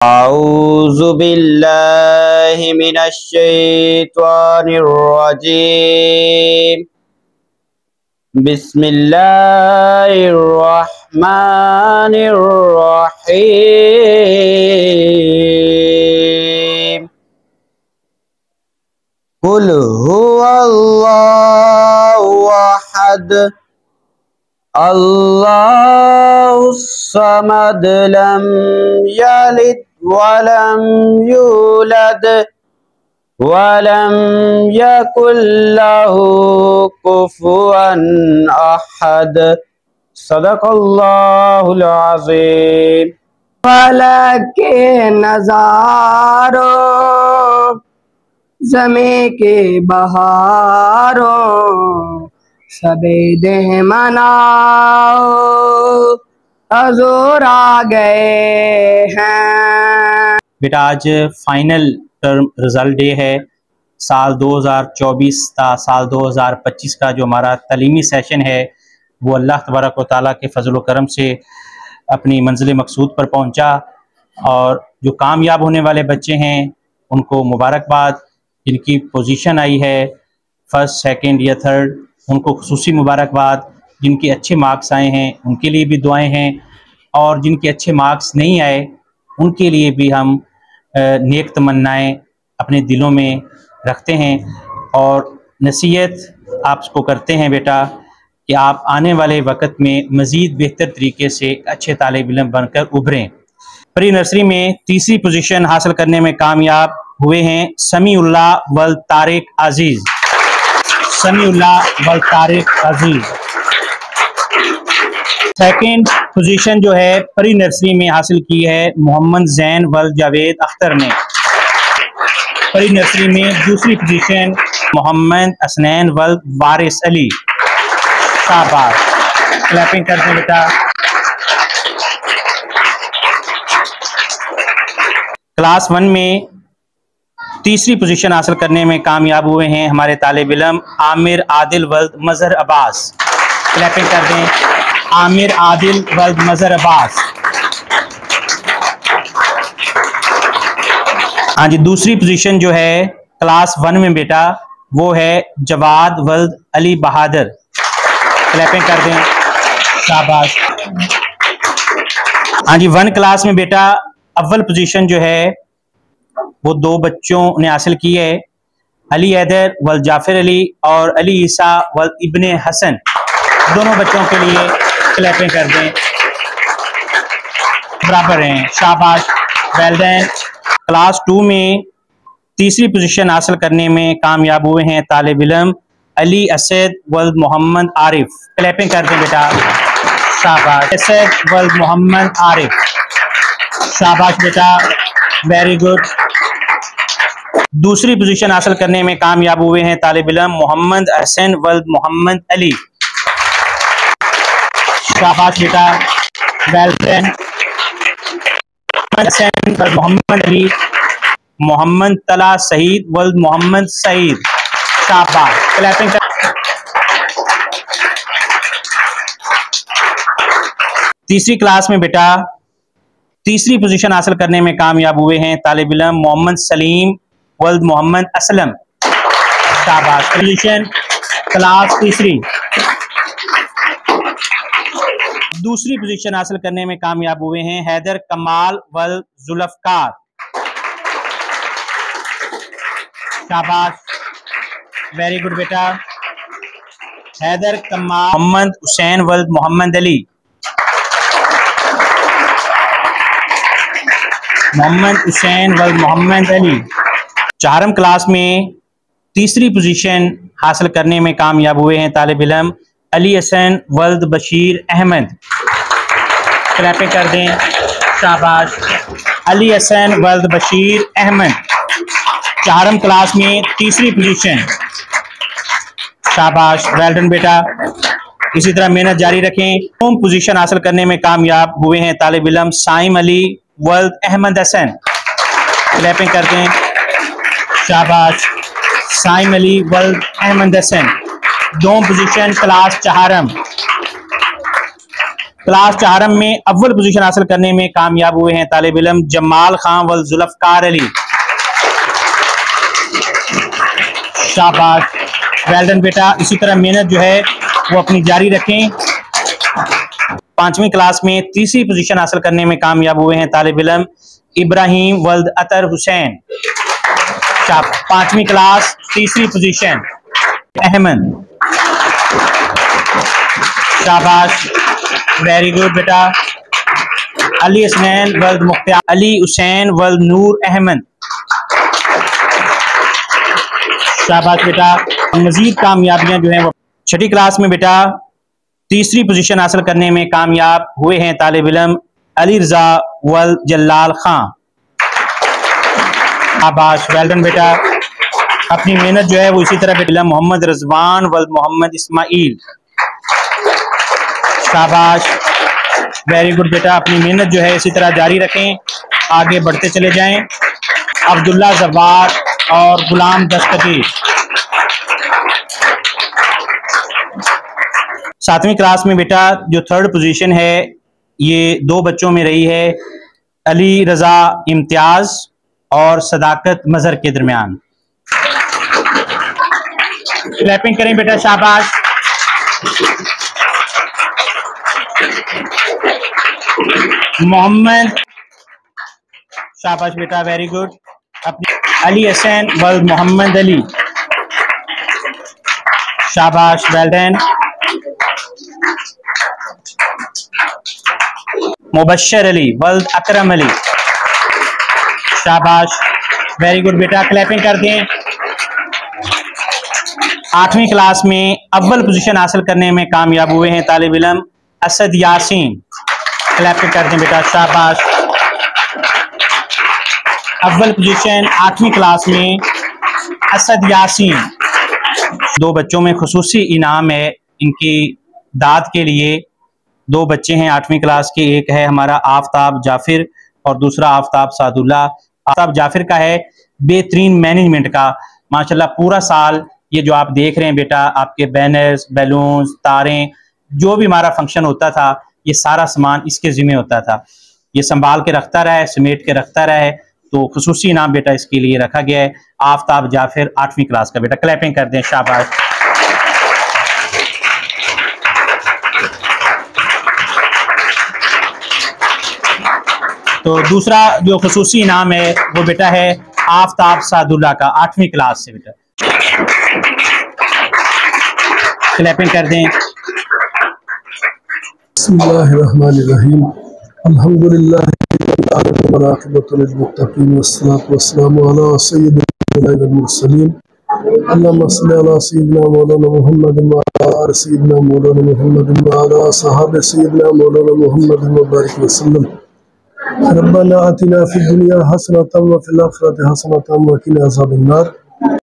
अऊज़ु बिल्लाहि मिनश शैतानिर रजीम। बिस्मिल्लाहिर रहमानिर रहीम। कुल हुवल्लाहु अहद अल्लाहुस समद लम यलिद वलम यूलद वलम यकुल लहू कुफुवन अहद। सदक़ल्लाहुल अज़ीम। फलक के नज़ारों ज़मी के बहारों सबे देह मनाओ हज़ूर आ गए हैं। बेटा आज फाइनल टर्म रिज़ल्ट डे है। साल 2024 का साल 2025 का जो हमारा तालीमी सेशन है वो अल्लाह तबारक व तआला के फजल व करम से अपनी मंजिल मकसूद पर पहुंचा। और जो कामयाब होने वाले बच्चे हैं उनको मुबारकबाद। जिनकी पोजीशन आई है फर्स्ट सेकंड या थर्ड उनको खुसूसी मुबारकबाद। जिनके अच्छे मार्क्स आए हैं उनके लिए भी दुआएं हैं, और जिनके अच्छे मार्क्स नहीं आए उनके लिए भी हम नेक तमन्नाएं अपने दिलों में रखते हैं। और नसीहत आपको करते हैं बेटा कि आप आने वाले वक्त में मज़ीद बेहतर तरीके से अच्छे तालिब इल्म बनकर उभरें। प्री नर्सरी में तीसरी पोजीशन हासिल करने में कामयाब हुए हैं समीउल्लाह वल तारिक अजीज़। समीउल्लाह वल तारिक अजीज़। सेकंड पोजीशन जो है प्री नर्सरी में हासिल की है मोहम्मद जैन वल जावेद अख्तर ने। प्री नर्सरी में दूसरी पोजीशन मोहम्मद हसनैन वल वारिस अली। शाबाश, क्लैपिंग करते हैं बेटा। क्लास 1 में तीसरी पोजीशन हासिल करने में कामयाब हुए हैं हमारे तालिब इल्म आमिर आदिल वल्द मजहर अब्बास। क्लैपिंग कर दें। आमिर आदिल वल्द मजहर अब्बास। हाँ जी, दूसरी पोजीशन जो है क्लास 1 में बेटा वो है जवाद वल्द अली बहादुर। क्लैपिंग कर दें। शाबाश। हाँ जी, 1 क्लास में बेटा अव्वल पोजीशन जो है वो 2 बच्चों ने हासिल की है, अली हैदर वल जाफर अली और अली ईसा वल इब्ने हसन। दोनों बच्चों के लिए क्लैपिंग कर दें। बराबर हैं। शाबाश, वेल डन। क्लास 2 में तीसरी पोजीशन हासिल करने में कामयाब हुए हैं तालिब इल्म अली असद वल मोहम्मद आरिफ। क्लैपिंग कर दें बेटा। शाबाश, असद वल मोहम्मद आरिफ। शाबाश बेटा, वेरी गुड। दूसरी पोजीशन हासिल करने में कामयाब हुए हैं तालिब इल्म मोहम्मद हसन वल मोहम्मद अली। शाबाश बेटा, वेल डन। हसन वल मोहम्मद अली, मोहम्मद तला सईद वल मोहम्मद सईद। शाबाश, क्लैपिंग कर। तीसरी क्लास में बेटा तीसरी पोजीशन हासिल करने में कामयाब हुए हैं तालिब इल्म मोहम्मद सलीम वल्द मोहम्मद असलम। शाबाश, पोजीशन क्लास तीसरी। दूसरी पोजीशन हासिल करने में कामयाब हुए हैं हैदर कमाल वल जुल्फकार। शाबाश, वेरी गुड बेटा। हैदर कमाल मोहम्मद हुसैन वल्द मोहम्मद अली। मोहम्मद हुसैन वल्द मोहम्मद अली। 4वीं क्लास में तीसरी पोजीशन हासिल करने में कामयाब हुए हैं तालिब इल्म अली हसन वल्द बशीर अहमद। क्लैपिंग कर दें। शाबाश, अली हसन वल्द बशीर अहमद। 4वीं क्लास में तीसरी पोजीशन। शाबाश, वेल डन बेटा। इसी तरह मेहनत जारी रखें। 9वीं पोजीशन हासिल करने में कामयाब हुए हैं तालिब इल्म साइम अली वल्द अहमद हसन। क्लैपिंग करते हैं। शाबाश, साइम अली वल्द Ahmad Hasan. 2 position class 4। Class 4 में अव्वल पोजीशन हासिल करने में कामयाब हुए हैं तालिब इल्म जमाल खान वल जुल्फकार अली। शाबाश, वेल डन बेटा। इसी तरह मेहनत जो है वो अपनी जारी रखें। 5वीं क्लास में तीसरी पोजीशन हासिल करने में कामयाब हुए हैं तालिब इल्म इब्राहिम वल्द अतर हुसैन। 5वीं क्लास तीसरी पोजीशन अहमद। शाबाश, वेरी गुड बेटा। अली हसनैन वल्द मुख्तार अली हुसैन वल्द नूर अहमद। शाबाश बेटा। मजीद कामयाबियां जो हैं वो 6ठी क्लास में बेटा तीसरी पोजीशन हासिल करने में कामयाब हुए हैं तालिब इल्म अली रजा वल जलाल खान। शाबाश, वेल डन बेटा। अपनी मेहनत जो है वो इसी तरह बेटा मोहम्मद रजवान वल मोहम्मद इस्माइल। शाबाश, वेरी गुड बेटा। अपनी मेहनत जो है इसी तरह जारी रखें, आगे बढ़ते चले जाएं। अब्दुल्ला जवाद और गुलाम दस्तगीर। 7वीं क्लास में बेटा जो 3rd पोजीशन है ये 2 बच्चों में रही है, अली रजा इम्तियाज और सदाकत मजहर के दरमियान। क्लैपिंग करें बेटा, शाबाश। मोहम्मद, शाबाश बेटा, वेरी गुड। अपनी अली हसन वल मोहम्मद अली। शाबाश, वेल डन। मुबश्शिर अली वल्द अकरम अली। शाबाश, वेरी गुड बेटा, क्लैपिंग कर दें। 8वीं क्लास में अव्वल पोजीशन हासिल करने में कामयाब हुए हैं तालिब इल्म असद यासीन। क्लैपिंग कर दें बेटा, शाबाश। अव्वल पोजीशन 8वीं क्लास में असद यासीन। 2 बच्चों में खुसूसी इनाम है इनकी दाद के लिए। 2 बच्चे हैं 8वीं क्लास के, एक है हमारा आफ्ताब जाफिर और दूसरा आफ्ताब सादुल्ला। आफ्ताब जाफिर का है बेहतरीन मैनेजमेंट का। माशाल्लाह पूरा साल ये जो आप देख रहे हैं बेटा, आपके बैनर्स, बैलून्स, तारें, जो भी हमारा फंक्शन होता था ये सारा सामान इसके जिम्मे होता था। ये संभाल के रखता रहा है, समेट के रखता रहा है, तो खुसूसी इनाम बेटा इसके लिए रखा गया है। आफ्ताब जाफिर 8वीं क्लास का बेटा, क्लैपिंग कर दें, शाबाश। तो दूसरा जो खुसूसी इनाम है वो बेटा है आफ्ताब सादुल्ला का 8वीं क्लास से बेटा, क्लैपिंग कर दें। बिस्मिल्लाहिर्रहमानिर्रहीम, अल्हम्दुलिल्लाह वल मुत्तकीन वस्सलातु वस्सलामु अला सय्यिदिल मुरसलीन अल्लाहुम्मा सल्लि अला सय्यिदिना मौलाना मुहम्मदिन व अला आलि सय्यिदिना मौलाना मुहम्मदिन व अला असहाबि सय्यिदिना मौलाना मुहम्मदिन व बारिक वसल्लम। रब्बना आतिना फिद दुनिया हसनतम व फिल आखिरति हसनतम व क़िना अज़ाबन्नार।